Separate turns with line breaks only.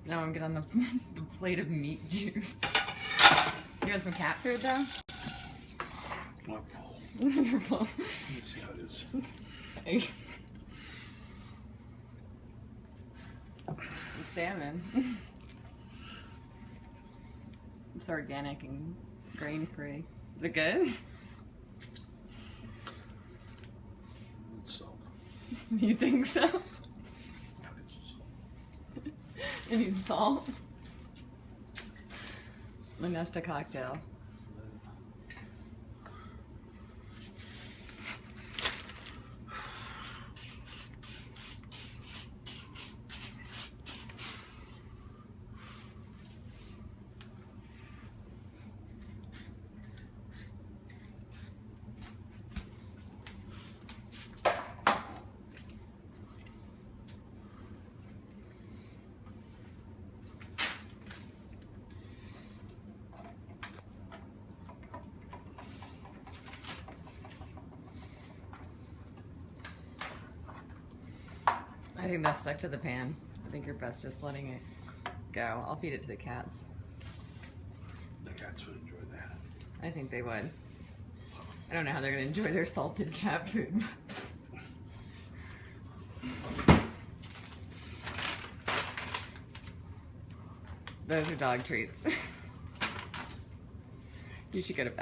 Now I'm getting on the, the plate of meat juice. You want some cat food though?
Not full.
You're full.
Let me see how it is.
It's salmon. It's organic and grain free. Is it good?
It's salt.
You think so?
It's salt.
It needs salt. Lunesta cocktail. I think that's stuck to the pan. I think you're best just letting it go. I'll feed it to the cats.
The cats would enjoy that.
I think they would. I don't know how they're gonna enjoy their salted cat food. Those are dog treats. You should go to bed.